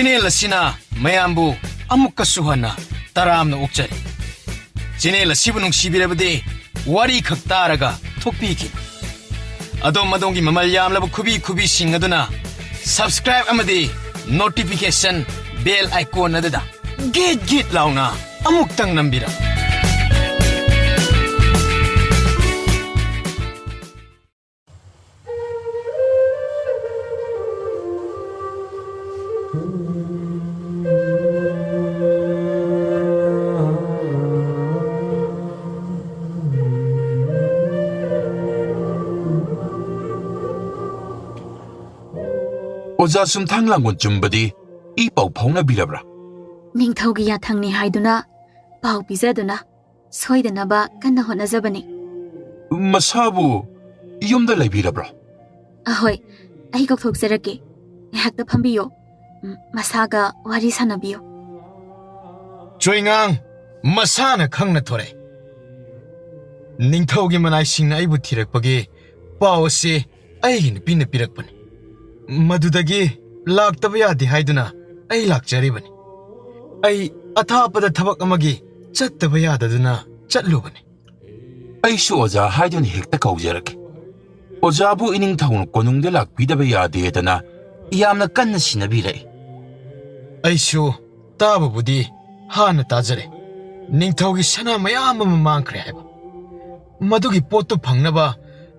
Channel asina mayambu amukka suhana taramna okjari. Channel asibu nungsibirabadi wari khak taraga thokpiki. Adom madongi mamal yamlabu kubi sing aduna subscribe amadi notification bell icon adada git launa amuktang nambira. Oza sum thanglangon chumbadi I pau phongna birabra Ningthaugi yathangni haiduna pau pizaduna soidanaba kanna honajabani masabu yumda laibirabra ahoy ai gokthokjarake ngahakta phambiyo masaga wari sanabiyo Choingang masana khangna thore. Ningthaugi manai singna aibu thirakpagi pau se aigin pina pirakpani. Madudagi laktaba yadi haiduna ai lakjaribani. Ai athapada thabak amagi chattaba yadaduna chatlubani. Aisu oza haiduni hekta kaujarake Ozabu ining thawun konungda lakpidaba yadedana yamna kanna sinabirai Aisu tababudi hana tajare. Ningthaugi sana mayam ama mangkhre haiba. Madugi potto phangnaba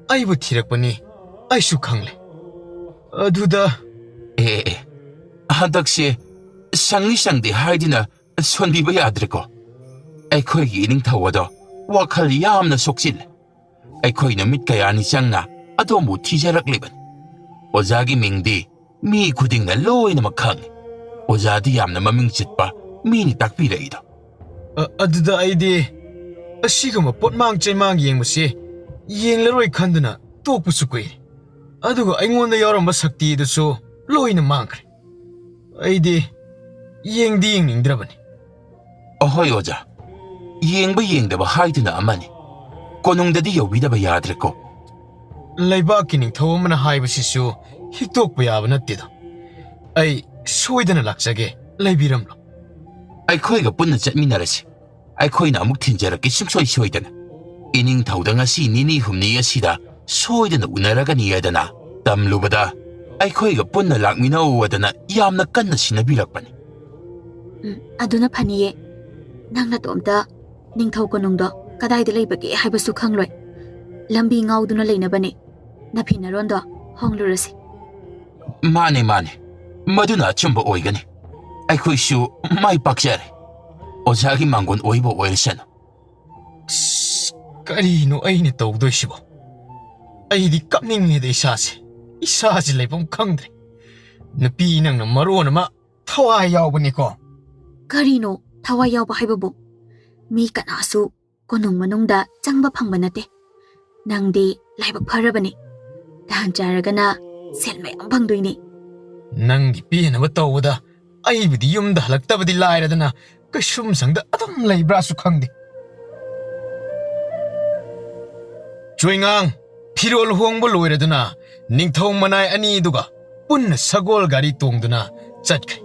aibu thirakpani aisu khangle. Aduda handakse sangi sangde haidina sonbiba yadreko Aikhoigi ining thawado wakhal yamna soksil Aikhoina mit kayani changna adomu thijarakliban Ozagi mingdi mi khudingna loina makhang Ozadi yamna maming chitpa mini takpiraido aduda aide asigama potmang chaimang yengmase yenglaroi khanduna tokpusu koi aduga aingonda yauramba sakti dusu loina mangkhre aide yengdi yengningdrabani Ahoy oza yengba yengdaba haidina amani konungdadi yobidaba yadreko Laibaki ningthau amana haibasisu hikdokpa yaba natteda ai soidana lakjage laibiramlo Aikhoiga punna chatminarasi Aikhoina amuk thinjarake sungsoi soidana ining thawda ngasi nini humni asida soidana unaragani yadana tamlubada Aikhoiga punna lakmina uwadana yamna kanna sinabirakpani aduna phaniye nangna tomta ningthau konungdo kadaida leibage haibasu khangloi lambi ngauduna leinabani naphina rondo honglurasi Mane maduna chumba oigani Aikhoisu mai pakjare Ozagi mangon oibo oirsana Karino aina tawdoisibo aidi kapningneda isase leibam khangdre napi nangna marona ma thawai yawbani ko karino thawai yawba haibabu mi kanasu konung manungda changba phangba nate nangdi laiba pharabani dan jaragana selmay am phangdoini Nangi pianaba tawda aibidi yumda halaktabadi lairadana kasum sangda adam laibrasu khangde Choingang Pirol huangbo loiraduna ningthau manai ani duga punna sagol gari tongduna chatkhe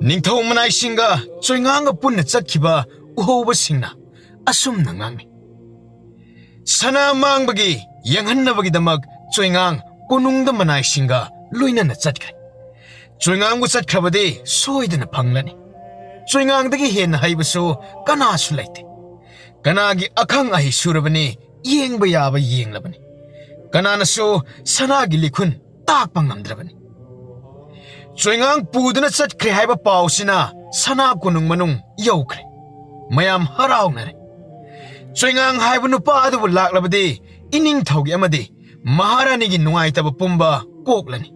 Ningthau manai singa choingang punna chatkhiba uhoba singna asum nangangni Sana mangbagi yanghannabagi damak choingang konungda manai singa loinana chatkhe Choingang bu chatkhabade soidana phanglani Choingang dagi hen haibasu kanasu laite Kanagi akhang ahi surabani yengba yaba yenglabani Kananasu sanagi likhun takpa ngamdrabani Choingang puduna chatkre haiba pausina sana konung manung yaukhre mayam harawnare Choingang haiba nupa adubu laklabadi ining thaugi amadi maharanigi nungaitaba pumba koklani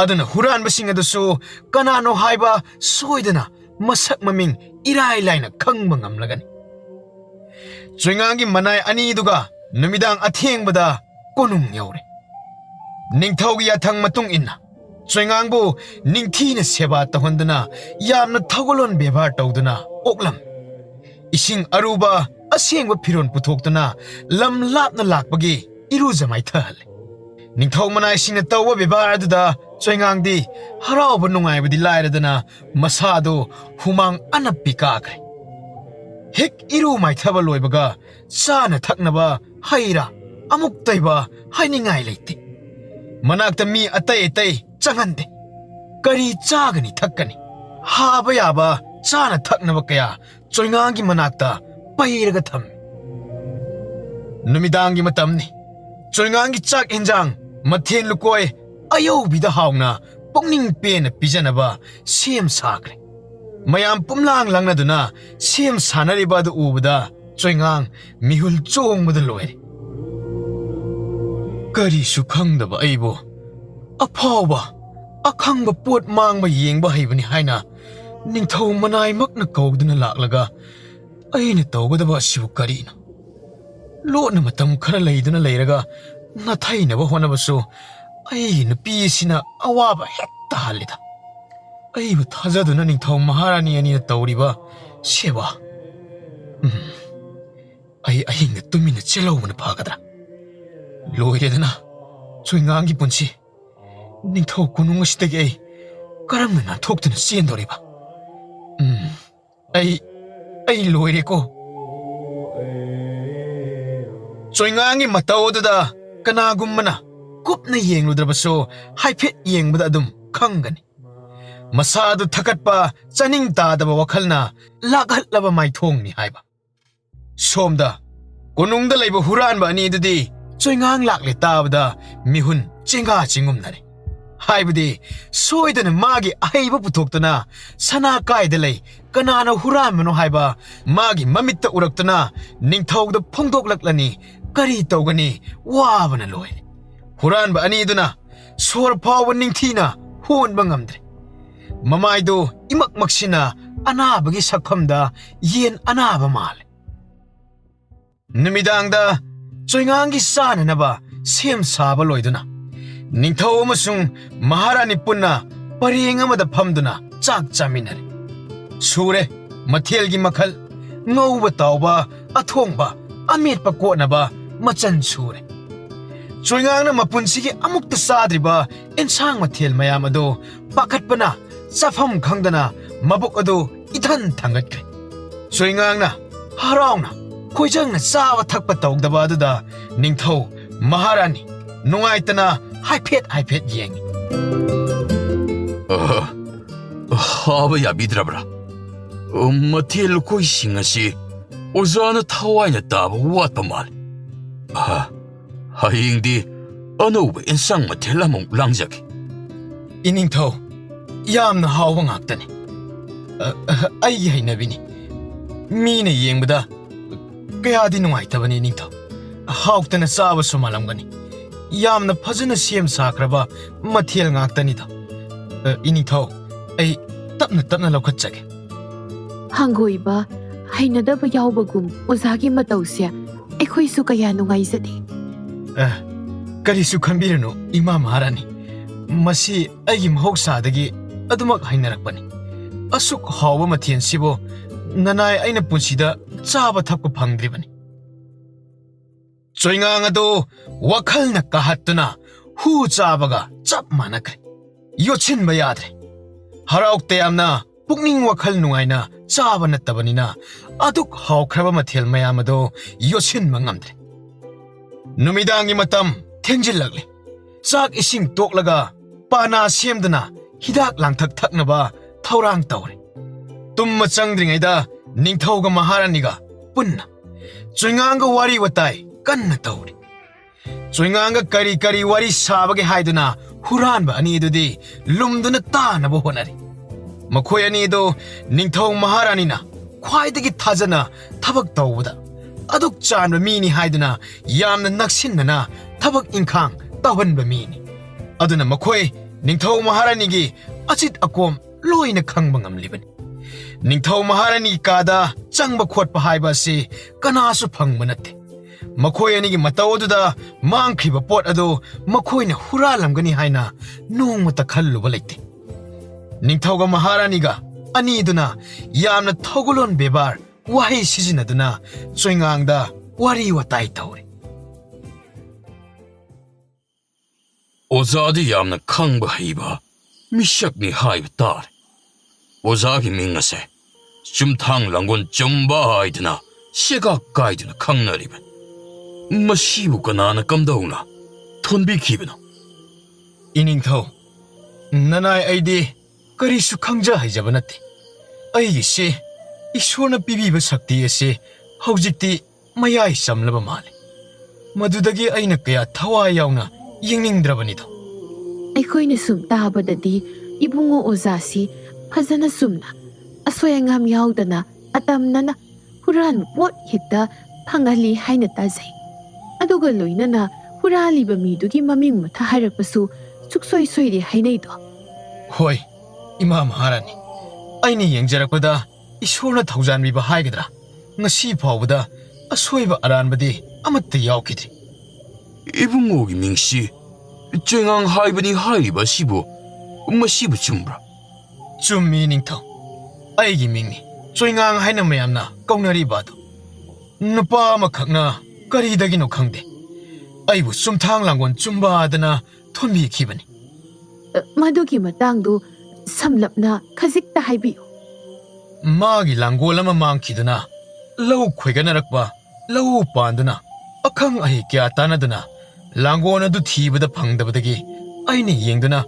aduna huran basing adusu kanano haiba soidana masak maming irai laina khangba ngamlagani Choingangi manai ani duga numidang athengbada konung yaure Ningthaugi yathang matung inna Choingangbu ningthina seba tahonduna yamna thagolon bebhar tawduna oklam Ising aruba asengba phiron puthokduna lam lapna lakpagi iruja mai thal Ningthau manai singna tawba bebhar aduda ꯆꯣꯏꯉꯥꯡꯗꯤ ꯍꯔꯥꯎꯕ ꯅꯨꯡꯉꯥꯏꯕꯗꯤ ꯂꯥꯏꯔꯗꯅ ꯃꯁꯥꯗꯣ ꯍꯨꯃꯥꯡ ꯑꯅꯞꯄꯤ ꯀꯥꯈ꯭ꯔꯦ ꯍꯦꯛ ꯏꯔꯨ ꯃꯥꯏꯊꯕ ꯂꯣꯏꯕꯒ ꯆꯥꯅ ꯊꯛꯅꯕ ꯍꯩꯔꯥ ꯑꯃꯨꯛ ꯇꯩꯕ ꯍꯥꯏꯅꯤꯡꯉꯥꯏ ꯂꯩꯇꯦ ꯃꯅꯥꯛꯇ ꯃꯤ ꯑꯇꯩ ꯑꯇꯩ ꯆꯪꯍꯟꯗꯦ ꯀꯔꯤ ꯆꯥꯒꯅꯤ ꯊꯛꯀꯅꯤ ꯍꯥꯕ ꯌꯥꯕ ꯆꯥꯅ ꯊꯛꯅꯕ ꯀꯌꯥ ꯆꯣꯏꯉꯥꯡꯒꯤ ꯃꯅꯥꯛꯇ ꯄꯩꯔꯒ ꯊꯝꯃꯤ ꯅꯨꯃꯤꯗꯥꯡꯒꯤ ꯃꯇꯝꯅꯤ ꯆꯣꯏꯉꯥꯡꯒꯤ ꯆꯥꯛ ꯏꯟꯖꯥꯡ ꯃꯊꯦꯜ ꯂꯨꯀꯣꯏ ꯑꯌꯧꯕꯤꯗ ꯍꯥꯎꯅ ꯄꯨꯛꯅꯤꯡ ꯄꯦꯟꯅ ꯄꯤꯖꯅꯕ ꯁꯦꯝ ꯁꯥꯈ꯭ꯔꯦ ꯃꯌꯥꯝ ꯄꯨꯝꯂꯥꯡ ꯂꯪꯅꯗꯨꯅ ꯁꯦꯝ ꯁꯥꯟꯅꯔꯤꯕ ꯑꯗꯨ ꯎꯕꯗ ꯆꯣꯏꯉꯥꯡ ꯃꯤꯍꯨꯜ ꯆꯣꯡꯕꯗ ꯂꯣꯏꯔꯦ ꯀꯔꯤꯁꯨ ꯈꯪꯗꯕ ꯑꯩꯕꯨ ꯑꯐꯥꯎꯕ ꯑꯈꯪꯕ ꯄꯣꯠ ꯃꯥꯡꯕ ꯌꯦꯡꯕ ꯍꯩꯕꯅꯤ ꯍꯥꯏꯅ ꯅꯤꯡꯊꯧ ꯃꯅꯥꯏꯃꯛꯅ ꯀꯧꯗꯨꯅ ꯂꯥꯛꯂꯒ ꯑꯩꯅ ꯇꯧꯒꯗꯕ ꯑꯁꯤꯕꯨ ꯀꯔꯤꯅꯣ ꯂꯣꯠꯅ ꯃꯇꯝ ꯈꯔ ꯂꯩꯗꯨꯅ ꯂꯩꯔꯒ ꯅꯥꯊꯩꯅꯕ ꯍꯣꯠꯅꯕꯁꯨ ꯑꯩꯒꯤ ꯅꯨꯄꯤ ꯑꯁꯤꯅ ꯑꯋꯥꯕ ꯍꯦꯛꯇ ꯍꯜꯂꯤꯗ ꯑꯩꯕꯨ ꯊꯥꯖꯗꯨꯅ ꯅꯤꯡꯊꯧ ꯃꯍꯥꯔꯥꯅꯤ ꯑꯅꯤꯅ ꯇꯧꯔꯤꯕ ꯁꯦꯕꯥ ꯑꯩ ꯑꯍꯤꯡꯗ ꯇꯨꯃꯤꯟꯅ ꯆꯦꯜꯍꯧꯕꯅ ꯐꯒꯗ꯭ꯔꯥ ꯂꯣꯏꯔꯦꯗꯅ ꯆꯣꯏꯉꯥꯡꯒꯤ ꯄꯨꯟꯁꯤ ꯅꯤꯡꯊꯧ ꯀꯣꯅꯨꯡ ꯑꯁꯤꯗꯒꯤ ꯑꯩ ꯀꯔꯝꯅ ꯅꯥꯟꯊꯣꯛꯇꯨꯅ ꯆꯦꯟꯗꯧꯔꯤꯕ ꯑꯩ ꯂꯣꯏꯔꯦꯀꯣ ꯆꯣꯏꯉꯥꯡꯒꯤ ꯃꯇꯧ ꯑꯗꯨꯗ ꯀꯅꯥꯒꯨꯝꯕꯅ ꯀꯨꯞꯅ ꯌꯦꯡꯂꯨꯗ꯭ꯔꯕꯁꯨ ꯍꯥꯏꯐꯦꯠ ꯌꯦꯡꯕꯗ ꯑꯗꯨꯝ ꯈꯪꯒꯅꯤ ꯃꯁꯥꯗꯨ ꯊꯀꯠꯄ ꯆꯥꯅꯤꯡ ꯇꯥꯗꯕ ꯋꯥꯈꯜꯅ ꯂꯥꯛꯍꯠꯂꯕ ꯃꯥꯏꯊꯣꯡꯅꯤ ꯍꯥꯏꯕ ꯁꯣꯝꯗ ꯀꯣꯅꯨꯡꯗ ꯂꯩꯕ ꯍꯨꯔꯥꯟꯕ ꯑꯅꯤꯗꯨꯗꯤ ꯆꯣꯏꯉꯥꯡ ꯂꯥꯛꯂꯦ ꯇꯥꯕꯗ ꯃꯤꯍꯨꯟ ꯆꯦꯡꯒꯥ ꯆꯤꯡꯒꯨꯝꯅꯔꯦ ꯍꯥꯏꯕꯗꯤ ꯁꯣꯏꯗꯅ ꯃꯥꯒꯤ ꯑꯍꯩꯕ ꯄꯨꯊꯣꯛꯇꯨꯅ ꯁꯅꯥ ꯀꯥꯏꯗ ꯂꯩ ꯀꯅꯥꯅ ꯍꯨꯔꯥꯟꯕꯅꯣ ꯍꯥꯏꯕ ꯃꯥꯒꯤ ꯃꯃꯤꯠꯇ ꯎꯔꯛꯇꯨꯅ ꯅꯤꯡꯊꯧꯗ ꯐꯣꯡꯗꯣꯛꯂꯛꯂꯅꯤ ꯀꯔꯤ ꯇꯧꯒꯅꯤ ꯋꯥꯕꯅ ꯂꯣꯏꯔꯦ ꯍꯨꯔꯥꯟꯕ ꯑꯅꯤꯗꯨꯅ ꯁꯣꯔ ꯐꯥꯎꯕ ꯅꯤꯡꯊꯤꯅ ꯍꯣꯟꯕ ꯉꯝꯗ꯭ꯔꯦ ꯃꯃꯥꯏꯗꯨ ꯏꯃꯛꯃꯛꯁꯤꯅ ꯑꯅꯥꯕꯒꯤ ꯁꯛꯐꯝꯗ ꯌꯦꯟ ꯑꯅꯥꯕ ꯃꯥꯜꯂꯦ ꯅꯨꯃꯤꯗꯥꯡꯗ ꯆꯣꯏꯉꯥꯡꯒꯤ ꯆꯥꯅꯅꯕ ꯁꯦꯝ ꯁꯥꯕ ꯂꯣꯏꯗꯨꯅ ꯅꯤꯡꯊꯧ ꯑꯃꯁꯨꯡ ꯃꯍꯥꯔꯥꯅꯤ ꯄꯨꯟꯅ ꯄꯔꯦꯡ ꯑꯃꯗ ꯐꯝꯗꯨꯅ ꯆꯥꯛ ꯆꯥꯃꯤꯟꯅꯔꯦ ꯁꯨꯔꯦ ꯃꯊꯦꯜꯒꯤ ꯃꯈꯜ ꯉꯧꯕ ꯇꯥꯎꯕ ꯑꯊꯣꯡꯕ ꯑꯃꯦꯠꯄ ꯀꯣꯠꯅꯕ ꯃꯆꯜ ꯁꯨꯔꯦ ꯆꯣꯏꯉꯥꯡꯅ ꯃꯄꯨꯟꯁꯤꯒꯤ ꯑꯃꯨꯛꯇ ꯆꯥꯗ꯭ꯔꯤꯕ ꯑꯦꯟꯁꯥꯡ ꯃꯊꯦꯜ ꯃꯌꯥꯝ ꯑꯗꯨ ꯄꯥꯈꯠꯄꯅ ꯆꯥꯐꯝ ꯈꯪꯗꯅ ꯃꯕꯨꯛ ꯑꯗꯨ ꯏꯊꯟ ꯊꯥꯡꯒꯠꯈ꯭ꯔꯦ ꯆꯣꯏꯉꯥꯡꯅ ꯍꯔꯥꯎꯅ ꯈꯣꯏꯖꯪꯅ ꯆꯥꯕ ꯊꯛꯄ ꯇꯧꯗꯕ ꯑꯗꯨꯗ ꯅꯤꯡꯊꯧ ꯃꯍꯥꯔꯥꯅꯤ ꯅꯨꯡꯉꯥꯏꯇꯅ ꯍꯥꯏꯐꯦꯠ ꯌꯦꯡꯉꯤ ꯍꯥꯕ ꯌꯥꯕꯤꯗ꯭ꯔꯕ꯭ꯔꯥ ꯃꯊꯦꯜ ꯂꯨꯀꯣꯏꯁꯤꯡ ꯑꯁꯤ ꯑꯣꯖꯥꯅ ꯊꯋꯥꯏꯅ ꯇꯥꯕ ꯋꯥꯠꯄ ꯃꯥꯜꯂꯤ ꯍꯌꯦꯡꯗꯤ ꯑꯅꯧꯕ ꯑꯦꯟꯁꯥꯡ ꯃꯊꯦꯜ ꯑꯃꯨꯛ ꯂꯥꯡꯖꯒꯦ ꯏꯅꯤꯡꯊꯧ ꯌꯥꯝꯅ ꯍꯥꯎꯕ ꯉꯥꯛꯇꯅꯤ ꯑꯩꯒꯤ ꯍꯩꯅꯕꯤꯅꯤ ꯃꯤꯅ ꯌꯦꯡꯕꯗ ꯀꯌꯥꯗꯤ ꯅꯨꯡꯉꯥꯏꯇꯕꯅꯤ ꯅꯤꯡꯊꯧ ꯍꯥꯎꯇꯅ ꯆꯥꯕꯁꯨ ꯃꯥꯜꯂꯝꯒꯅꯤ ꯌꯥꯝꯅ ꯐꯖꯅ ꯁꯦꯝ ꯁꯥꯈ꯭ꯔꯕ ꯃꯊꯦꯜ ꯉꯥꯛꯇꯅꯤꯗ ꯏꯅꯤꯡꯊꯧ ꯑꯩ ꯇꯞꯅ ꯂꯧꯈꯠꯆꯒꯦ ꯍꯪꯒꯣꯏꯕ ꯍꯩꯅꯗꯕ ꯌꯥꯎꯕꯒꯨꯝ ꯑꯣꯖꯥꯒꯤ ꯃꯇꯧꯁꯦ ꯑꯩꯈꯣꯏꯁꯨ ꯀꯌꯥ ꯅꯨꯡꯉꯥꯏꯖꯗꯦ ꯀꯔꯤꯁꯨ ꯈꯟꯕꯤꯔꯅꯨ ꯏꯃꯥ ꯃꯍꯥꯔꯥꯅꯤ ꯃꯁꯤ ꯑꯩꯒꯤ ꯃꯍꯧꯁꯥꯗꯒꯤ ꯑꯗꯨꯃꯛ ꯍꯩꯅꯔꯛꯄꯅꯤ ꯑꯁꯨꯛ ꯍꯥꯎꯕ ꯃꯊꯦꯜꯁꯤꯕꯨ ꯅꯅꯥꯏ ꯑꯩꯅ ꯄꯨꯟꯁꯤꯗ ꯆꯥꯕ ꯊꯛꯄ ꯐꯪꯗ꯭ꯔꯤꯕꯅꯤ ꯆꯣꯏꯉꯥꯡ ꯑꯗꯨ ꯋꯥꯈꯜꯅ ꯀꯥꯍꯠꯇꯨꯅ ꯍꯨ ꯆꯥꯕꯒ ꯆꯞ ꯃꯥꯟꯅꯈ꯭ꯔꯦ ꯌꯣꯠꯁꯤꯟꯕ ꯌꯥꯗ꯭ꯔꯦ ꯍꯔꯥꯎ ꯇꯌꯥꯝꯅ ꯄꯨꯛꯅꯤꯡ ꯋꯥꯈꯜ ꯅꯨꯡꯉꯥꯏꯅ ꯆꯥꯕ ꯅꯠꯇꯕꯅꯤꯅ ꯑꯗꯨꯛ ꯍꯥꯎꯈ꯭ꯔꯕ ꯃꯊꯦꯜ ꯃꯌꯥꯝ ꯑꯗꯨ ꯌꯣꯠꯁꯤꯟꯕ ꯉꯝꯗ꯭ꯔꯦ ꯅꯨꯃꯤꯗꯥꯡꯒꯤ ꯃꯇꯝ ꯊꯦꯡꯖꯤꯜꯂꯛꯂꯦ ꯆꯥꯛ ꯏꯁꯤꯡ ꯇꯣꯛꯂꯒ ꯄꯥꯅꯥ ꯁꯦꯝꯗꯨꯅ ꯍꯤꯗꯥꯛ ꯂꯥꯡꯊꯛ ꯊꯛꯅꯕ ꯊꯧꯔꯥꯡ ꯇꯧꯔꯦ ꯇꯨꯝꯃ ꯆꯪꯗ꯭ꯔꯤꯉꯩꯗ ꯅꯤꯡꯊꯧꯒ ꯃꯍꯥꯔꯥꯅꯤꯒ ꯄꯨꯟꯅ ꯆꯣꯏꯉꯥꯡꯒ ꯋꯥꯔꯤ ꯋꯥꯇꯥꯏ ꯀꯟꯅ ꯇꯧꯔꯤ ꯆꯣꯏꯉꯥꯡꯒ ꯀꯔꯤ ꯋꯥꯔꯤ ꯁꯥꯕꯒꯦ ꯍꯥꯏꯗꯨꯅ ꯍꯨꯔꯥꯟꯕ ꯑꯅꯤꯗꯨꯗꯤ ꯂꯨꯝꯗꯨꯅ ꯇꯥꯅꯕ ꯍꯣꯠꯅꯔꯤ ꯃꯈꯣꯏ ꯑꯅꯤꯗꯨ ꯅꯤꯡꯊꯧ ꯃꯍꯥꯔꯥꯅꯤꯅ ꯈ꯭ꯋꯥꯏꯗꯒꯤ ꯊꯥꯖꯅ ꯊꯕꯛ ꯇꯧꯕꯗ ꯑꯗꯨꯛ ꯆꯥꯟꯕ ꯃꯤꯅꯤ ꯍꯥꯏꯗꯨꯅ ꯌꯥꯝꯅ ꯅꯛꯁꯤꯟꯅꯅ ꯊꯕꯛ ꯏꯟꯈꯥꯡ ꯇꯧꯍꯟꯕ ꯃꯤꯅꯤ ꯑꯗꯨꯅ ꯃꯈꯣꯏ ꯅꯤꯡꯊꯧ ꯃꯍꯥꯔꯥꯅꯤꯒꯤ ꯑꯆꯤꯠ ꯑꯀꯣꯝ ꯂꯣꯏꯅ ꯈꯪꯕ ꯉꯝꯂꯤꯕꯅꯤ ꯅꯤꯡꯊꯧ ꯃꯍꯥꯔꯥꯅꯤꯒꯤ ꯀꯥꯗ ꯆꯪꯕ ꯈꯣꯠꯄ ꯍꯥꯏꯕ ꯑꯁꯤ ꯀꯅꯥꯁꯨ ꯐꯪꯕ ꯅꯠꯇꯦ ꯃꯈꯣꯏ ꯑꯅꯤꯒꯤ ꯃꯇꯧ ꯑꯗꯨꯗ ꯃꯥꯡꯈ꯭ꯔꯤꯕ ꯄꯣꯠ ꯑꯗꯨ ꯃꯈꯣꯏꯅ ꯍꯨꯔꯥꯜꯂꯝꯒꯅꯤ ꯍꯥꯏꯅ ꯅꯣꯡꯃꯇ ꯈꯜꯂꯨꯕ ꯂꯩꯇꯦ ꯅꯤꯡꯊꯧꯒ ꯃꯍꯥꯔꯥꯅꯤꯒ ꯑꯅꯤꯗꯨꯅ ꯌꯥꯝꯅ ꯊꯧꯒꯂꯣꯟ ꯕꯦꯕꯥꯔ ꯋꯥꯍꯩ ꯁꯤꯖꯤꯟꯅꯗꯨꯅ ꯆꯣꯏꯉꯥꯡꯗ ꯋꯥꯔꯤ ꯋꯥꯇꯥꯏ ꯇꯧꯔꯤ ꯑꯣꯖꯥꯗꯤ ꯌꯥꯝꯅ ꯈꯪꯕ ꯍꯩꯕ ꯃꯤꯁꯛꯅꯤ ꯍꯥꯏꯕ ꯇꯥꯔꯦ. ꯑꯣꯖꯥꯒꯤ ꯃꯤꯡ ꯑꯁꯦ ꯆꯨꯝꯊꯥꯡ ꯂꯥꯡꯒꯣꯜ ꯆꯨꯝꯕ ꯍꯥꯏꯗꯨꯅ ꯁꯦꯒꯥꯛ ꯀꯥꯏꯗꯨꯅ ꯈꯪꯅꯔꯤꯕꯅꯤ. ꯃꯁꯤꯕꯨ ꯀꯅꯥꯅ ꯀꯝꯗꯧꯅ ꯊꯣꯟꯕꯤꯈꯤꯕꯅꯣ? ꯏꯅꯤꯡꯊꯧ, ꯅꯅꯥꯏ ꯑꯩꯗꯤ ꯀꯔꯤꯁꯨ ꯈꯪꯖ ꯍꯩꯖꯕ ꯅꯠꯇꯦ. ꯑꯩꯒꯤꯁꯤ ꯏꯁꯣꯔꯅ ꯄꯤꯕꯤꯕ ꯁꯛꯇꯤ ꯑꯁꯤ ꯍꯧꯖꯤꯛꯇꯤ ꯃꯌꯥꯏ ꯆꯝꯂꯕ ꯃꯥꯜꯂꯦ. ꯃꯗꯨꯗꯒꯤ ꯑꯩꯅ ꯀꯌꯥ ꯊꯋꯥꯏ ꯌꯥꯎꯅ ꯌꯦꯡꯅꯤꯡꯗ꯭ꯔꯕꯅꯤꯗꯣ. ꯑꯩꯈꯣꯏꯅ ꯁꯨꯝ ꯇꯥꯕꯗꯗꯤ ꯏꯕꯨꯡꯉꯣ ꯑꯣꯖꯥꯁꯤ ꯐꯖꯅ ꯆꯨꯝꯅ ꯑꯁꯣꯏ ꯑꯉꯥꯝ ꯌꯥꯎꯗꯅ ꯑꯇꯝꯅꯅ ꯍꯨꯔꯥꯟꯕ ꯄꯣꯠ ꯍꯦꯛꯇ ꯐꯪꯍꯜꯂꯤ ꯍꯥꯏꯅ ꯇꯥꯖꯩ. ꯑꯗꯨꯒ ꯂꯣꯏꯅꯅ ꯍꯨꯔꯥꯜꯂꯤꯕ ꯃꯤꯗꯨꯒꯤ ꯃꯃꯤꯡ ꯃꯊꯥ ꯍꯥꯏꯔꯛꯄꯁꯨ ꯁꯨꯛꯁꯣꯏ ꯁꯣꯏꯗꯦ ꯍꯥꯏꯅꯩꯗꯣ. ꯍꯣꯏ, ꯏꯃꯥ ꯃꯍꯥꯔꯥꯅꯤ. ꯑꯩꯅ ꯌꯦꯡꯖꯔꯛꯄꯗ ꯏꯁꯣꯔꯅ ꯊꯧꯖꯥꯟꯕꯤꯕ ꯍꯥꯏꯒꯗ꯭ꯔꯥ, ꯉꯁꯤ ꯐꯥꯎꯕꯗ ꯑꯁꯣꯏꯕ ꯑꯔꯥꯟꯕꯗꯤ ꯑꯃꯠꯇ ꯌꯥꯎꯈꯤꯗ꯭ꯔꯤ. ꯏꯕꯨꯡꯉꯣꯒꯤ ꯃꯤꯡꯁꯤ ꯆꯣꯏꯉꯥꯡ ꯍꯥꯏꯕꯅꯤ ꯍꯥꯏꯔꯤꯕ ꯑꯁꯤꯕꯨ ꯃꯁꯤꯕꯨ ꯆꯨꯝꯕ꯭ꯔꯥ? ꯆꯨꯝꯃꯤ ꯅꯤꯡꯊꯧ. ꯑꯩꯒꯤ ꯃꯤꯡꯅꯤ ꯆꯣꯏꯉꯥꯡ ꯍꯥꯏꯅ ꯃꯌꯥꯝꯅ ꯀꯧꯅꯔꯤꯕ ꯑꯗꯨ. ꯅꯨꯄꯥ ꯑꯃꯈꯛꯅ ꯀꯔꯤꯗꯒꯤꯅꯣ ꯈꯪꯗꯦ ꯑꯩꯕꯨ ꯆꯨꯝꯊꯥꯡ ꯂꯥꯡꯒꯣꯜ ꯆꯨꯝꯕꯥꯗꯅ ꯊꯣꯟꯕꯤꯈꯤꯕꯅꯤ. ꯃꯗꯨꯒꯤ ꯃꯇꯥꯡꯗꯨ ꯁꯝꯂꯞꯅ ꯈꯖꯤꯛꯇ ꯍꯥꯏꯕꯤꯌꯨ. ꯃꯥꯒꯤ ꯂꯥꯡꯒꯣꯜ ꯑꯃ ꯃꯥꯡꯈꯤꯗꯨꯅ ꯂꯧ ꯈꯣꯏꯒꯠꯅꯔꯛꯄ ꯂꯧ ꯄꯥꯟꯗꯨꯅ ꯑꯈꯪ ꯑꯍꯩ ꯀꯌꯥ ꯇꯥꯟꯅꯗꯨꯅ ꯂꯥꯡꯒꯣꯜ ꯑꯗꯨ ꯊꯤꯕꯗ ꯐꯪꯗꯕꯗꯒꯤ ꯑꯩꯅ ꯌꯦꯡꯗꯨꯅ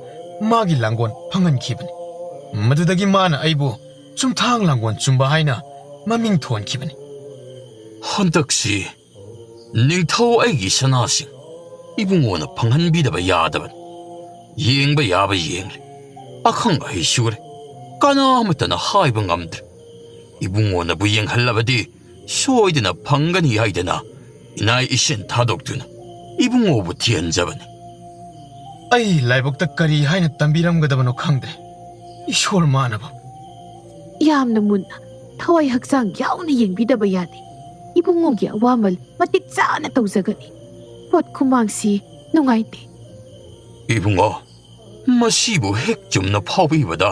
ꯃꯥꯒꯤ ꯂꯥꯡꯒꯣꯜ ꯐꯪꯍꯟꯈꯤꯕꯅꯤ. ꯃꯗꯨꯗꯒꯤ ꯃꯥꯅ ꯑꯩꯕꯨ ꯆꯨꯝꯊꯥꯡ ꯂꯥꯡꯒꯣꯜ ꯆꯨꯝꯕ ꯍꯥꯏꯅ ꯃꯃꯤꯡ ꯊꯣꯟꯈꯤꯕꯅꯤ. ꯍꯟꯗꯛꯁꯤ ꯅꯤꯡꯊꯧ ꯑꯩꯒꯤ ꯁꯅꯥꯁꯤꯡ ꯏꯕꯨꯡꯉꯣꯅ ꯐꯪꯍꯟꯕꯤꯗꯕ ꯌꯥꯗꯕꯅꯤ. ꯌꯦꯡꯕ ꯌꯥꯕ ꯌꯦꯡꯂꯦ, ꯑꯈꯪ ꯑꯍꯩ ꯁꯨꯔꯦ, ꯀꯅꯥꯃꯠꯇꯅ ꯍꯥꯏꯕ ꯉꯝꯗ꯭ꯔꯦ. ꯏꯕꯨꯡꯉꯣꯅꯕꯨ ꯌꯦꯡꯍꯜꯂꯕꯗꯤ ꯁꯣꯏꯗꯅ ꯐꯪꯒꯅꯤ ꯍꯥꯏꯗꯅ ꯏꯅꯥꯏ ꯏꯁꯦꯟ ꯊꯥꯗꯣꯛꯇꯨꯅ ꯏꯕꯨꯡꯉꯣꯕꯨ ꯊꯤꯍꯟꯖꯕꯅꯤ. ꯑꯩ ꯂꯥꯏꯕꯛꯇ ꯀꯔꯤ ꯍꯥꯏꯅ ꯇꯝꯕꯤꯔꯝꯒꯗꯕꯅꯣ ꯈꯪꯗ꯭ꯔꯦ. ꯏꯁꯣꯔ ꯃꯥꯅꯕ. ꯌꯥꯝꯅ ꯃꯨꯟꯅ ꯊꯋꯥꯏ ꯍꯛꯆꯥꯡ ꯌꯥꯎꯅ ꯌꯦꯡꯕꯤꯗꯕ ꯌꯥꯗꯦ. ꯏꯕꯨꯡꯉꯣꯒꯤ ꯑꯋꯥꯃꯜ ꯃꯇꯤꯛ ꯆꯥꯅ ꯇꯧꯖꯒꯅꯤ. ꯄꯣꯠ ꯈꯨꯃꯥꯡꯁꯤ ꯅꯨꯡꯉꯥꯏꯇꯦ. ꯏꯕꯨꯡꯉꯣ, ꯃꯁꯤꯕꯨ ꯍꯦꯛ ꯆꯨꯝꯅ ꯐꯥꯎꯕꯤꯕꯗ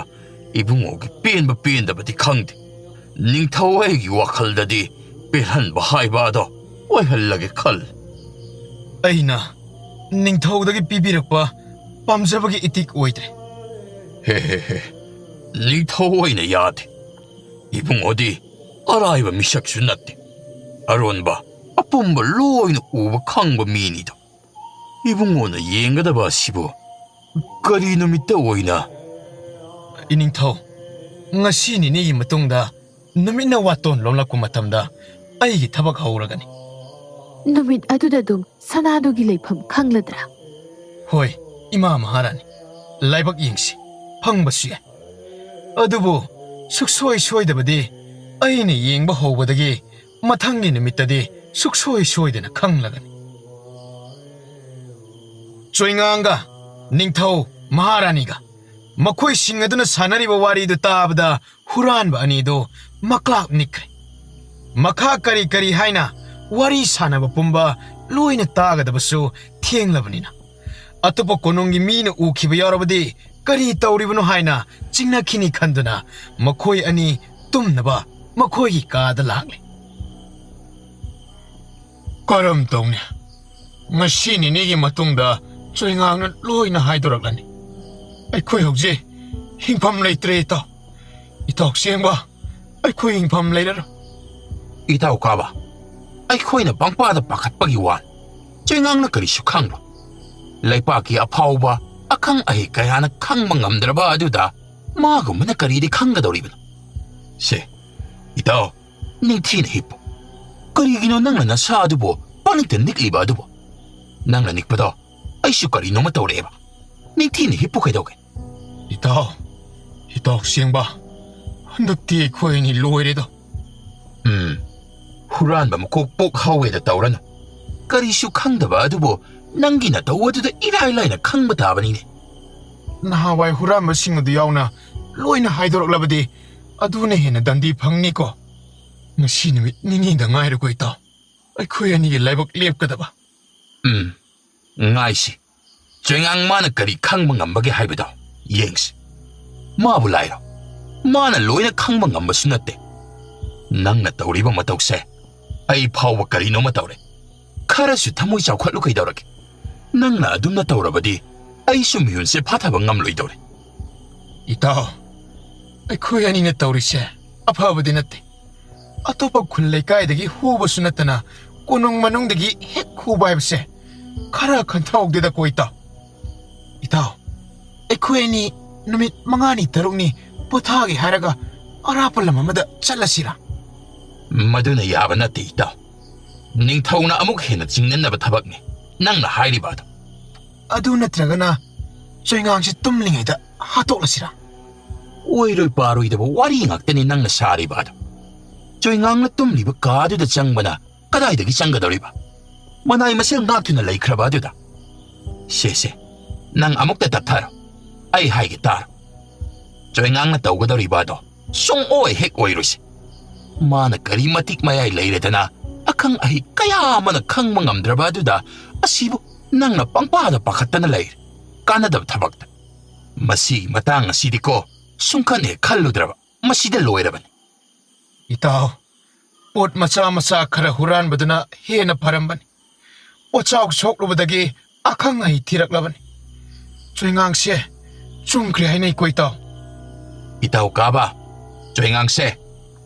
ꯏꯕꯨꯡꯉꯣꯒꯤ ꯄꯦꯟꯕ ꯄꯦꯟꯗꯕꯗꯤ ꯈꯪꯗꯦ. ꯅꯤꯡꯊꯧ ꯑꯩꯒꯤ ꯋꯥꯈꯜꯗꯗꯤ ꯄꯦꯜꯍꯟꯕ ꯍꯥꯏꯕ ꯑꯗꯣ ꯑꯣꯏꯍꯜꯂꯒꯦ ꯈꯜꯂꯤ. ꯑꯩꯅ ꯅꯤꯡꯊꯧꯗꯒꯤ ꯄꯤꯕꯤꯔꯛꯄ ꯄꯥꯝꯖꯕꯒꯤ ꯏꯇꯤꯛ ꯑꯣꯏꯗ꯭ꯔꯦ. ꯍꯦ, ꯅꯤꯡꯊꯧ ꯑꯣꯏꯅ ꯌꯥꯗꯦ. ꯏꯕꯨꯡꯉꯣꯗꯤ ꯑꯔꯥꯏꯕ ꯃꯤꯁꯛꯁꯨ ꯅꯠꯇꯦ. ꯑꯔꯣꯟꯕ ꯑꯄꯨꯝꯕ ꯂꯣꯏꯅ ꯎꯕ ꯈꯪꯕ ꯃꯤꯅꯤꯗꯣ. ꯏꯕꯨꯡꯉꯣꯅ ꯌꯦꯡꯒꯗꯕ ꯑꯁꯤꯕꯨ ꯀꯔꯤ ꯅꯨꯃꯤꯠꯇ ꯑꯣꯏꯅ? ꯏꯅꯤꯡꯊꯧ, ꯉꯁꯤ ꯅꯤꯅꯤꯒꯤ ꯃꯇꯨꯡꯗ ꯅꯨꯃꯤꯠꯅ ꯋꯥꯇꯣꯟ ꯂꯣꯡꯂꯛꯄ ꯃꯇꯝꯗ ꯑꯩꯒꯤ ꯊꯕꯛ ꯍꯧꯔꯒꯅꯤ. ꯅꯨꯃꯤꯠ ꯑꯗꯨꯗ ꯑꯗꯨꯝ ꯁꯅꯥꯗꯨꯒꯤ ꯂꯩꯐꯝ ꯈꯪꯂꯗ꯭ꯔꯥ? ꯍꯣꯏ, ꯏꯃꯥ ꯃꯍꯥꯔꯥꯅꯤ. ꯂꯥꯏꯕꯛ ꯌꯦꯡꯁꯤ, ꯐꯪꯕꯁꯨ ꯌꯥꯏ. ꯑꯗꯨꯕꯨ ꯁꯨꯛꯁꯣꯏ ꯁꯣꯏꯗꯕꯗꯤ ꯑꯩꯅ ꯌꯦꯡꯕ ꯍꯧꯕꯗꯒꯤ ꯃꯊꯪꯒꯤ ꯅꯨꯃꯤꯠꯇꯗꯤ ꯁꯨꯛꯁꯣꯏ ꯁꯣꯏꯗꯅ ꯈꯪꯂꯒꯅꯤ. ꯆꯣꯏꯉꯥꯡꯒ ꯅꯤꯡꯊꯧ ꯃꯍꯥꯔꯥꯅꯤꯒ ꯃꯈꯣꯏꯁꯤꯡ ꯑꯗꯨꯅ ꯁꯥꯟꯅꯔꯤꯕ ꯋꯥꯔꯤꯗꯨ ꯇꯥꯕꯗ ꯍꯨꯔꯥꯟꯕ ꯑꯅꯤꯗꯨ ꯃꯀ꯭ꯂꯥꯛ ꯅꯤꯛꯈ꯭ꯔꯦ. ꯃꯈꯥ ꯀꯔꯤ ꯀꯔꯤ ꯍꯥꯏꯅ ꯋꯥꯔꯤ ꯁꯥꯟꯅꯕ ꯄꯨꯝꯕ ꯂꯣꯏꯅ ꯇꯥꯒꯗꯕꯁꯨ ꯊꯦꯡꯂꯕꯅꯤꯅ ꯑꯇꯣꯞꯄ ꯀꯣꯅꯨꯡꯒꯤ ꯃꯤꯅ ꯎꯈꯤꯕ ꯌꯥꯎꯔꯕꯗꯤ ꯀꯔꯤ ꯇꯧꯔꯤꯕꯅꯣ ꯍꯥꯏꯅ ꯆꯤꯡꯅꯈꯤꯅꯤ ꯈꯟꯗꯨꯅ ꯃꯈꯣꯏ ꯑꯅꯤ ꯇꯨꯝꯅꯕ ꯃꯈꯣꯏꯒꯤ ꯀꯥꯗ ꯂꯥꯛꯂꯦ. ꯀꯔꯝ ꯇꯧꯅꯤ? ꯉꯁꯤ ꯅꯤꯅꯤꯒꯤ ꯃꯇꯨꯡꯗ ꯆꯣꯏꯉꯥꯡꯅ ꯂꯣꯏꯅ ꯍꯥꯏꯗꯣꯔꯛꯂꯅꯤ. ꯑꯩꯈꯣꯏ ꯍꯧꯖꯤꯛ ꯍꯤꯡꯐꯝ ꯂꯩꯇ꯭ꯔꯦ ꯏꯇꯥꯎ. ꯏꯇꯥꯎ ꯁꯦꯡꯕ, ꯑꯩꯈꯣꯏ ꯍꯤꯡꯐꯝ ꯂꯩꯔꯔꯣꯏ. ꯏꯇꯥꯎ ꯀꯥꯕ, ꯑꯩꯈꯣꯏꯅ ꯄꯪꯄꯥꯗ ꯄꯥꯈꯠꯄꯒꯤ ꯋꯥꯅꯤ. ꯆꯣꯏꯉꯥꯡꯅ ꯀꯔꯤꯁꯨ ꯈꯪꯂꯣ. ꯂꯩꯄꯥꯛꯀꯤ ꯑꯐꯥꯎꯕ ꯑꯈꯪ ꯑꯍꯩ ꯀꯌꯥꯅ ꯈꯪꯕ ꯉꯝꯗ꯭ꯔꯕ ꯑꯗꯨꯗ ꯃꯥꯒꯨꯝꯕꯅ ꯀꯔꯤꯗꯤ ꯈꯪꯒꯗꯧꯔꯤꯕꯅꯣ? ꯁꯦ, ꯏꯇꯥꯎ, ꯅꯤꯡꯊꯤꯅ ꯍꯤꯞꯄꯨ. ꯀꯔꯤꯒꯤꯅꯣ ꯅꯪꯅ ꯅꯁꯥ ꯑꯗꯨꯕꯨ ꯄꯪꯅꯤꯛꯇ ꯅꯤꯛꯂꯤꯕ ꯑꯗꯨꯕꯨ? ꯅꯪꯅ ꯅꯤꯛꯄꯗꯣ ꯑꯩꯁꯨ ꯀꯔꯤꯅꯣꯃ ꯇꯧꯔꯛꯑꯦꯕ. ꯅꯤꯡꯊꯤꯅ ꯍꯤꯞꯄꯨ ꯀꯩꯗꯧꯒꯦ? ꯏꯇꯥꯎ ꯁꯦꯡꯕ, ꯍꯟꯗꯛꯇꯤ ꯑꯩꯈꯣꯏ ꯑꯅꯤ ꯂꯣꯏꯔꯦꯗꯣ. ꯍꯨꯔꯥꯟꯕ ꯃꯀꯣꯛ ꯄꯣꯛ ꯍꯧꯋꯦꯗ ꯇꯧꯔꯅꯨ. ꯀꯔꯤꯁꯨ ꯈꯪꯗꯕ ꯑꯗꯨꯕꯨ ꯅꯪꯒꯤ ꯅꯇꯧ ꯑꯗꯨꯗ ꯏꯔꯥꯏ ꯂꯥꯏꯅ ꯈꯪꯕ ꯇꯥꯕꯅꯤꯅꯦ. ꯅꯍꯥꯟꯋꯥꯏ ꯍꯨꯔꯥꯟꯕꯁꯤꯡ ꯑꯗꯨ ꯌꯥꯎꯅ ꯂꯣꯏꯅ ꯍꯥꯏꯗꯣꯔꯛꯂꯕꯗꯤ ꯑꯗꯨꯅ ꯍꯦꯟꯅ ꯗꯟꯗꯤ ꯐꯪꯅꯤꯀꯣ. ꯉꯁꯤ ꯅꯨꯃꯤꯠ ꯅꯤꯅꯤꯗ ꯉꯥꯏꯔꯦꯀꯣ ꯏꯇꯥꯎ, ꯑꯩꯈꯣꯏ ꯑꯅꯤꯒꯤ ꯂꯥꯏꯕꯛ ꯂꯦꯞꯀꯗꯕ. ꯉꯥꯏꯁꯤ. ꯆꯣꯏꯉꯥꯡ ꯃꯥꯅ ꯀꯔꯤ ꯈꯪꯕ ꯉꯝꯕꯒꯦ ꯍꯥꯏꯕꯗꯣ ꯌꯦꯡꯁꯤ. ꯃꯥꯕꯨ ꯂꯥꯏꯔꯣ, ꯃꯥꯅ ꯂꯣꯏꯅ ꯈꯪꯕ ꯉꯝꯕꯁꯨ ꯅꯠꯇꯦ. ꯅꯪꯅ ꯇꯧꯔꯤꯕ ꯃꯇꯧꯁꯦ ꯑꯩ ꯐꯥꯎꯕ ꯀꯔꯤꯅꯣꯃ ꯇꯧꯔꯦ. ꯈꯔꯁꯨ ꯊꯃꯣꯏ ꯆꯥꯎꯈꯠꯂꯨ ꯀꯩꯗꯧꯔꯒꯦ? ꯅꯪꯅ ꯑꯗꯨꯝꯅ ꯇꯧꯔꯕꯗꯤ ꯑꯩꯁꯨ ꯃꯤꯍꯨꯟꯁꯦ ꯐꯥꯊꯕ ꯉꯝꯂꯣꯏꯗꯧꯔꯦ ꯏꯇꯥꯎ ꯑꯩꯈꯣꯏ ꯑꯅꯤꯅ ꯇꯧꯔꯤꯁꯦ ꯑꯐꯕꯗꯤ ꯅꯠꯇꯦ ꯑꯇꯣꯞꯄ ꯈꯨꯜ ꯂꯩꯀꯥꯏꯗꯒꯤ ꯍꯨꯕꯁꯨ ꯅꯠꯇꯅ ꯀꯣꯅꯨꯡ ꯃꯅꯨꯡꯗꯒꯤ ꯍꯦꯛ ꯍꯨꯕ ꯍꯥꯏꯕꯁꯦ ꯈꯔ ꯈꯟꯊꯍꯧꯗꯦꯗꯀꯣ ꯏꯇꯥꯎ ꯑꯩꯈꯣꯏ ꯑꯅꯤ ꯅꯨꯃꯤꯠ 5-6ꯅꯤ ꯄꯣꯊꯥꯒꯦ ꯍꯥꯏꯔꯒ ꯑꯔꯥꯞꯄ ꯂꯝ ꯑꯃꯗ ꯆꯠꯂꯁꯤꯔꯥ ꯃꯗꯨꯅ ꯌꯥꯕ ꯅꯠꯇꯦ ꯏꯇꯥꯎ ꯅꯤꯡꯊꯧꯅ ꯑꯃꯨꯛ ꯍꯦꯟꯅ ꯆꯤꯡꯅꯅꯕ ꯊꯕꯛꯅꯤ ꯅꯪꯅ ꯍꯥꯏꯔꯤꯕ ꯑꯗꯣ ꯑꯗꯨ ꯅꯠꯇ꯭ꯔꯒꯅ ꯆꯣꯏꯉꯥꯡꯁꯦ ꯇꯨꯝꯂꯤꯉꯩꯗ ꯍꯥꯠꯇꯣꯛꯂꯁꯤꯔꯥ ꯑꯣꯏꯔꯣꯏ ꯄꯥꯔꯣꯏꯗꯕ ꯋꯥꯔꯤ ꯉꯥꯛꯇꯅꯤ ꯅꯪꯅ ꯁꯥꯔꯤꯕ ꯑꯗꯣ ꯆꯣꯏꯉꯥꯡꯅ ꯇꯨꯝꯂꯤꯕ ꯀꯥꯗꯨꯗ ꯆꯪꯕꯅ ꯀꯗꯥꯏꯗꯒꯤ ꯆꯪꯒꯗꯧꯔꯤꯕ ꯃꯅꯥꯏ ꯃꯁꯤꯡ ꯉꯥꯛꯇꯨꯅ ꯂꯩꯈ꯭ꯔꯕ ꯑꯗꯨꯗ ꯁꯦ ꯅꯪ ꯑꯃꯨꯛꯇ ꯇꯞꯊꯔꯣ ꯑꯩ ꯍꯥꯏꯒꯦ ꯇꯥꯔꯣ ꯆꯣꯏꯉꯥꯡꯅ ꯇꯧꯒꯗꯧꯔꯤꯕ ꯑꯗꯣ ꯁꯨꯡꯑꯣꯏ ꯍꯦꯛ ꯑꯣꯏꯔꯣꯏꯁꯦ ꯃꯥꯅ ꯀꯔꯤ ꯃꯇꯤꯛ ꯃꯌꯥꯏ ꯂꯩꯔꯗꯅ ꯑꯈꯪ ꯑꯍꯩ ꯀꯌꯥ ꯑꯃꯅ ꯈꯪꯕ ꯉꯝꯗ꯭ꯔꯕ ꯑꯗꯨꯗ ꯑꯁꯤꯕꯨ ꯅꯪꯅ ꯄꯪꯄꯥꯗ ꯄꯥꯈꯠꯇꯅ ꯂꯩꯔꯦ ꯀꯥꯟꯅꯗꯕ ꯊꯕꯛꯇ ꯃꯁꯤꯒꯤ ꯃꯇꯥꯡ ꯑꯁꯤꯗꯤꯀꯣ ꯁꯨꯡꯈꯟ ꯍꯦꯛ ꯈꯜꯂꯨꯗ꯭ꯔꯕ ꯃꯁꯤꯗ ꯂꯣꯏꯔꯕꯅꯤ ꯏꯇꯥꯎ ꯄꯣꯠ ꯃꯆꯥ ꯈꯔ ꯍꯨꯔꯥꯟꯕꯗꯨꯅ ꯍꯦꯟꯅ ꯐꯔꯝꯕꯅꯤ ꯄꯣꯠꯆꯥꯎ ꯁꯣꯛꯂꯨꯕꯗꯒꯤ ꯑꯈꯪ ꯑꯍꯩ ꯊꯤꯔꯛꯂꯕꯅꯤ ꯆꯣꯏꯉꯥꯡꯁꯦ ꯆꯨꯝꯈ꯭ꯔꯦ ꯍꯥꯏꯅꯩꯀꯣ ꯏꯇꯥꯎ ꯏꯇꯥꯎ ꯀꯥꯕ ꯆꯣꯏꯉꯥꯡꯁꯦ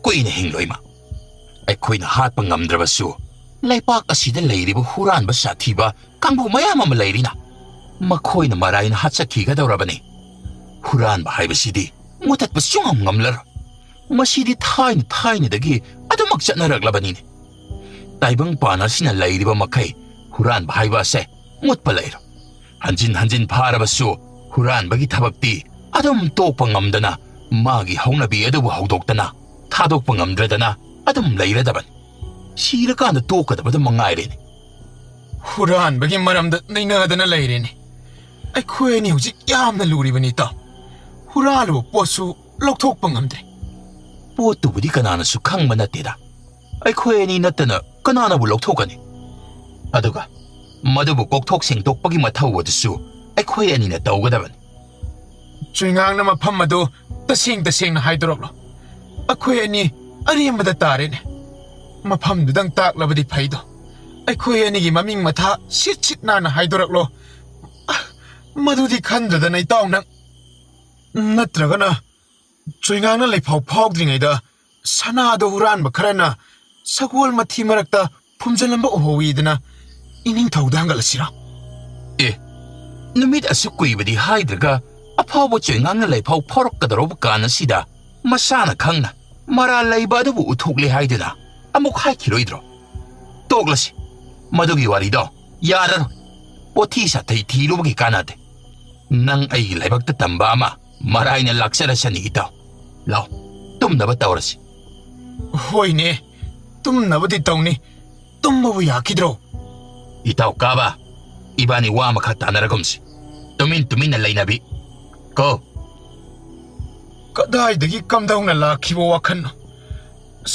ꯀꯨꯏꯅ ꯍꯤꯡꯂꯣꯏꯃ ꯑꯩꯈꯣꯏꯅ ꯍꯥꯠꯄ ꯉꯝꯗ꯭ꯔꯕꯁꯨ ꯂꯩꯄꯥꯛ ꯑꯁꯤꯗ ꯂꯩꯔꯤꯕ ꯍꯨꯔꯥꯟꯕ ꯁꯥꯊꯤꯕ ꯀꯥꯡꯕꯨ ꯃꯌꯥꯝ ꯑꯃ ꯂꯩꯔꯤꯅ ꯃꯈꯣꯏꯅ ꯃꯔꯥꯏꯅ ꯍꯥꯠꯆꯈꯤꯒꯗꯧꯔꯕꯅꯤ ꯍꯨꯔꯥꯟꯕ ꯍꯥꯏꯕꯁꯤꯗꯤ ꯃꯨꯊꯠꯄ ꯁꯨꯡꯉꯝ ꯉꯝꯂꯔꯣꯏ ꯃꯁꯤꯗꯤ ꯊꯥꯏꯅꯗꯒꯤ ꯑꯗꯨꯃꯛ ꯆꯠꯅꯔꯛꯂꯕꯅꯤꯅꯦ ꯇꯥꯏꯕꯪ ꯄꯥꯟ ꯑꯁꯤꯅ ꯂꯩꯔꯤꯕ ꯃꯈꯩ ꯍꯨꯔꯥꯟꯕ ꯍꯥꯏꯕ ꯑꯁꯦ ꯃꯨꯠꯄ ꯂꯩꯔꯣ ꯍꯟꯖꯤꯟ ꯐꯥꯔꯕꯁꯨ ꯍꯨꯔꯥꯟꯕꯒꯤ ꯊꯕꯛꯇꯤ ꯑꯗꯨꯝ ꯇꯣꯛꯄ ꯉꯝꯗꯅ ꯃꯥꯒꯤ ꯍꯧꯅꯕꯤ ꯑꯗꯨꯕꯨ ꯍꯧꯗꯣꯛꯇꯅ ꯊꯥꯗꯣꯛꯄ ꯉꯝꯗ꯭ꯔꯗꯅ ꯑꯗꯨꯝ ꯂꯩꯔꯗꯕꯅꯤ ꯁꯤꯔꯀꯥꯟꯗ ꯇꯣꯛꯀꯗꯕꯗꯨ ꯃꯉꯥꯏꯔꯦꯅꯦ ꯍꯨꯔꯥꯟꯕꯒꯤ ꯃꯔꯝꯗ ꯅꯩꯅꯗꯅ ꯂꯩꯔꯦꯅꯦ ꯑꯩꯈꯣꯏ ꯑꯅꯤ ꯍꯧꯖꯤꯛ ꯌꯥꯝꯅ ꯂꯨꯔꯤꯕꯅꯤ ꯏꯇꯥꯎ ꯍꯨꯔꯥꯜꯂꯨꯕ ꯄꯣꯠꯁꯨ ꯂꯧꯊꯣꯛꯄ ꯉꯝꯗ꯭ꯔꯦ ꯄꯣꯠꯇꯨꯕꯨꯗꯤ ꯀꯅꯥꯅꯁꯨ ꯈꯪꯕ ꯅꯠꯇꯦꯗ ꯑꯩꯈꯣꯏ ꯑꯅꯤ ꯅꯠꯇꯅ ꯀꯅꯥꯅꯕꯨ ꯂꯧꯊꯣꯛꯀꯅꯤ ꯑꯗꯨꯒ ꯃꯗꯨꯕꯨ ꯀꯣꯛꯊꯣꯛ ꯁꯦꯡꯗꯣꯛꯄꯒꯤ ꯃꯊꯧ ꯑꯗꯨꯁꯨ ꯑꯩꯈꯣꯏ ꯑꯅꯤꯅ ꯇꯧꯒꯗꯕꯅꯤ ꯆꯣꯏꯉꯥꯡꯅ ꯃꯐꯝ ꯑꯗꯨ ꯇꯁꯦꯡꯅ ꯍꯥꯏꯗꯣꯔꯛꯂꯣ ꯑꯩꯈꯣꯏ ꯑꯅꯤ ꯑꯔꯦꯝꯕꯗ ꯇꯥꯔꯦꯅꯦ ꯃꯐꯝꯗꯨꯗꯪ ꯇꯥꯛꯂꯕꯗꯤ ꯐꯩꯗꯣ ꯑꯩꯈꯣꯏ ꯑꯅꯤꯒꯤ ꯃꯃꯤꯡ ꯃꯊꯥ ꯁꯤꯠ ꯅꯥꯟꯅ ꯍꯥꯏꯗꯣꯔꯛꯂꯣ ꯃꯗꯨꯗꯤ ꯈꯟꯗ꯭ꯔꯗꯅ ꯏꯇꯥꯎ ꯅꯪ ꯅꯠꯇ꯭ꯔꯒꯅ ꯆꯣꯏꯉꯥꯡꯅ ꯂꯩꯐꯥꯎ ꯐꯥꯎꯗ꯭ꯔꯤꯉꯩꯗ ꯁꯅꯥꯗꯣ ꯍꯨꯔꯥꯟꯕ ꯈꯔꯅ ꯁꯒꯣꯜ ꯃꯊꯤ ꯃꯔꯛꯇ ꯐꯨꯝꯖꯤꯜꯂꯝꯕ ꯎꯍꯧꯏꯗꯅ ꯏꯅꯤꯡꯊꯧꯗ ꯍꯪꯒꯠꯂꯁꯤꯔꯥ ꯅꯨꯃꯤꯠ ꯑꯁꯨꯛ ꯀꯨꯏꯕꯗꯤ ꯍꯥꯏꯗ꯭ꯔꯒ ꯑꯐꯥꯎꯕ ꯆꯣꯏꯉꯥꯡꯅ ꯂꯩꯐꯥꯎ ꯐꯥꯎꯔꯛꯀꯗꯧꯔꯕ ꯀꯥꯟ ꯑꯁꯤꯗ ꯃꯁꯥꯅ ꯈꯪꯅ ꯃꯔꯥꯜ ꯂꯩꯕ ꯑꯗꯨꯕꯨ ꯎꯠꯊꯣꯛꯂꯦ ꯍꯥꯏꯗꯨꯅ ꯑꯃꯨꯛ ꯍꯥꯏꯈꯤꯔꯣꯏꯗ꯭ꯔꯣ ꯇꯣꯛꯂꯁꯤ ꯃꯗꯨꯒꯤ ꯋꯥꯔꯤꯗꯣ ꯌꯥꯔꯔꯣꯏ ꯄꯣꯊꯤ ꯁꯥꯊꯩ ꯊꯤꯔꯨꯕꯒꯤ ꯀꯥꯟꯅꯗꯦ ꯅꯪ ꯑꯩꯒꯤ ꯂꯥꯏꯕꯛꯇ ꯇꯝꯕ ꯑꯃ ꯃꯔꯥꯏꯅ ꯂꯥꯛꯆꯔꯁꯅꯤ ꯏꯇꯥꯎ ꯂꯥꯎ ꯇꯨꯝꯅꯕ ꯇꯧꯔꯁꯤ ꯍꯣꯏꯅꯦ ꯇꯨꯝꯅꯕꯗꯤ ꯇꯧꯅꯤ ꯇꯨꯝꯕꯕꯨ ꯌꯥꯈꯤꯗ꯭ꯔꯣ ꯏꯇꯥꯎ ꯀꯥꯕ 이반이 와 ꯃꯈꯥ ꯇꯥꯅꯔꯒꯨꯝꯁꯤ ꯇꯨꯃꯤꯟꯅ ꯂꯩꯅꯕꯤ ꯀꯣ ꯀꯗꯥꯏꯗꯒꯤ ꯀꯝꯗꯧꯅ ꯂꯥꯛꯈꯤꯕ ꯋꯥꯈꯟꯅꯣ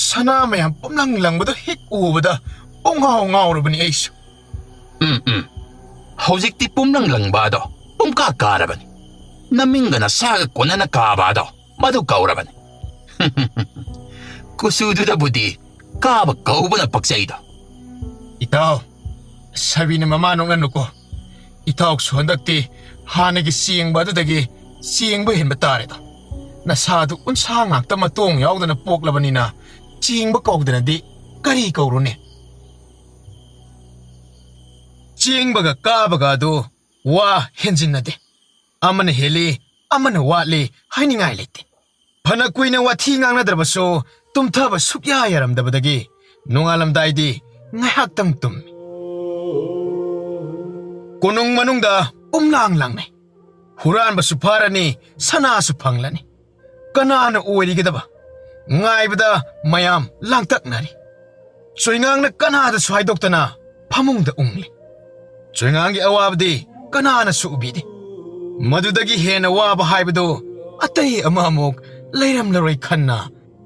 ꯁꯅꯥ ꯃꯌꯥꯝ ꯄꯨꯝꯂꯪ ꯂꯪꯕꯗꯣ ꯍꯦꯛ ꯎꯕꯗ ꯉꯥꯎꯔꯕꯅꯤ ꯑꯩꯁꯨ ꯍꯧꯖꯤꯛꯇꯤ ꯄꯨꯝꯂꯪ ꯂꯪꯕ ꯑꯗꯣ ꯄꯨꯝꯀꯥ ꯀꯥꯔꯕꯅꯤ ꯅꯃꯤꯡꯒ ꯅꯁꯥꯒ ꯀꯣꯟꯅꯅ ꯀꯥꯕ ꯑꯗꯣ ꯃꯗꯨ ꯀꯧꯔꯕꯅꯤ ꯀꯨꯆꯨꯗꯨꯗꯕꯨꯗꯤ ꯀꯥꯕ ꯀꯧꯕꯅ ꯄꯛꯆꯩꯗꯣ ꯏꯇꯥꯎ ꯁꯕꯤꯅ ꯃꯃꯥ ꯅꯣꯛꯅꯅꯨꯀꯣ ꯏꯇꯥꯎꯁꯨ ꯍꯟꯗꯛꯇꯤ ꯍꯥꯟꯅꯒꯤ ꯆꯦꯡꯕ ꯑꯗꯨꯗꯒꯤ ꯆꯦꯡꯕ ꯍꯦꯟꯕ ꯇꯥꯔꯦꯗ ꯅꯁꯥꯗꯨ ꯎꯟꯁꯥ ꯉꯥꯛꯇ ꯃꯇꯣꯡ ꯌꯥꯎꯗꯅ ꯄꯣꯛꯂꯕꯅꯤꯅ ꯆꯦꯡꯕ ꯀꯧꯗꯅꯗꯤ ꯀꯔꯤ ꯀꯧꯔꯨꯅꯤ ꯆꯦꯡꯕꯒ ꯀꯥꯕꯒ ꯑꯗꯨ ꯋꯥ ꯍꯦꯟꯖꯤꯟꯅꯗꯦ ꯑꯃꯅ ꯍꯦꯜꯂꯤ ꯑꯃꯅ ꯋꯥꯠꯂꯤ ꯍꯥꯏꯅꯤꯡꯉꯥꯏ ꯂꯩꯇꯦ ꯐꯅ ꯀꯨꯏꯅ ꯋꯥꯊꯤ ꯉꯥꯡꯅꯗ꯭ꯔꯕꯁꯨ ꯇꯨꯝꯊꯕ ꯁꯨꯛꯌꯥ ꯌꯥꯔꯝꯗꯕꯗꯒꯤ ꯅꯣꯡꯉꯥꯜꯂꯝꯗꯥꯏꯗꯤ ꯉꯥꯏꯍꯥꯛꯇꯪ ꯇꯨꯝꯃꯤ ꯀꯣꯅꯨꯡ ꯃꯅꯨꯡꯗ ꯄꯨꯝꯂꯥꯡ ꯂꯥꯡꯅꯩ ꯍꯨꯔꯥꯟꯕꯁꯨ ꯐꯥꯔꯅꯤ ꯁꯅꯥꯁꯨ ꯐꯪꯂꯅꯤ ꯀꯅꯥꯅ ꯑꯣꯏꯔꯤꯒꯗꯕ ꯉꯥꯏꯕꯗ ꯃꯌꯥꯝ ꯂꯥꯡꯇꯛꯅꯔꯤ ꯆꯣꯏꯉꯥꯡꯅ ꯀꯅꯥꯗꯁꯨ ꯍꯥꯏꯗꯣꯛꯇꯅ ꯐꯃꯨꯡꯗ ꯎꯡꯂꯤ ꯆꯣꯏꯉꯥꯡꯒꯤ ꯑꯋꯥꯕꯗꯤ ꯀꯅꯥꯅꯁꯨ ꯎꯕꯤꯗꯦ ꯃꯗꯨꯗꯒꯤ ꯍꯦꯟꯅ ꯋꯥꯕ ꯍꯥꯏꯕꯗꯨ ꯑꯇꯩ ꯑꯃꯃꯨꯛ ꯂꯩꯔꯝꯂꯔꯣꯏ ꯈꯟꯅ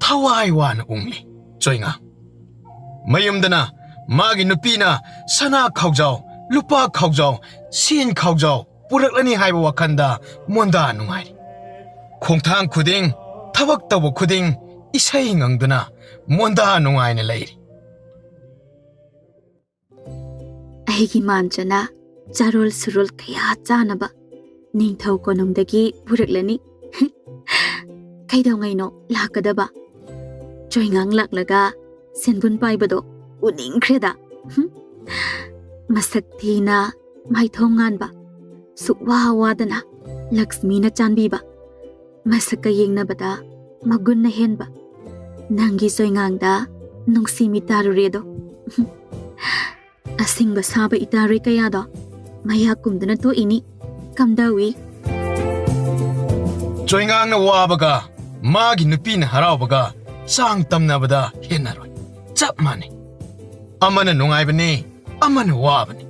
ꯊꯋꯥꯏ ꯋꯥꯅ ꯎꯡꯂꯤ ꯆꯣꯏꯉꯥꯡ ꯃꯌꯨꯝꯗꯅ ꯃꯥꯒꯤ ꯅꯨꯄꯤꯅ ꯁꯅꯥ ꯈꯥꯎꯖꯥꯎ ꯂꯨꯄꯥ ꯈꯥꯎꯖꯥꯎ ꯁꯦꯟ ꯈꯥꯎꯖꯥꯎ ꯄꯨꯔꯛꯂꯅꯤ ꯍꯥꯏꯕ ꯋꯥꯈꯟꯗ ꯃꯣꯟꯗꯥ ꯅꯨꯡꯉꯥꯏꯔꯤ ꯈꯣꯡꯊꯥꯡ ꯈꯨꯗꯤꯡ ꯊꯕꯛ ꯇꯧꯕ ꯈꯨꯗꯤꯡ ꯏꯁꯩ ꯉꯪꯗꯨꯅ ꯃꯣꯟꯗꯥ ꯅꯨꯡꯉꯥꯏꯅ ꯂꯩꯔꯤ ꯑꯩꯒꯤ ꯃꯥꯟꯖꯅ ꯆꯥꯔꯣꯜ ꯁꯨꯔꯣꯜ ꯀꯌꯥ ꯆꯥꯅꯕ ꯅꯤꯡꯊꯧ ꯀꯣꯅꯨꯡꯗꯒꯤ ꯄꯨꯔꯛꯂꯅꯤ ꯀꯩꯗꯧꯉꯩꯅꯣ ꯂꯥꯛꯀꯗꯕ ꯆꯣꯏꯉꯥꯡ ꯂꯥꯛꯂꯒ ꯁꯦꯟꯕꯨꯟ ꯄꯥꯏꯕꯗꯣ ꯎꯅꯤꯡꯈ꯭ꯔꯦꯗ ꯃꯁꯛ ꯊꯤꯅ ꯃꯥꯏꯊꯣꯡ ꯉꯥꯟꯕ ꯁꯨꯛꯋꯥ ꯋꯥꯗꯅ ꯂꯛꯁꯃꯤꯅ ꯆꯥꯟꯕꯤꯕ ꯃꯁꯛꯀ ꯌꯦꯡꯅꯕꯗ ꯃꯒꯨꯟꯅ ꯍꯦꯟꯕ ꯅꯪꯒꯤ ꯆꯣꯏꯉꯥꯡꯗ ꯅꯨꯡꯁꯤꯃꯤ ꯇꯥꯔꯨꯔꯦꯗꯣ ꯑꯁꯤꯡꯕ ꯁꯥꯕ ꯏꯇꯥꯔꯣꯏ ꯀꯌꯥꯗꯣ ꯃꯌꯥ ꯀꯨꯝꯗꯨꯅ ꯇꯣꯛꯏꯅꯤ ꯀꯝꯗꯧꯏ ꯆꯣꯏꯉꯥꯡꯅ ꯋꯥꯕꯒ ꯃꯥꯒꯤ ꯅꯨꯄꯤꯅ ꯍꯔꯥꯎꯕꯒ ꯆꯥꯡ ꯇꯝꯅꯕꯗ ꯍꯦꯟꯅꯔꯣꯏ ꯆꯞ ꯃꯥꯟꯅꯩ ꯑꯃꯅ ꯅꯨꯡꯉꯥꯏꯕꯅꯤ ꯑꯃꯅ ꯋꯥꯕꯅꯤ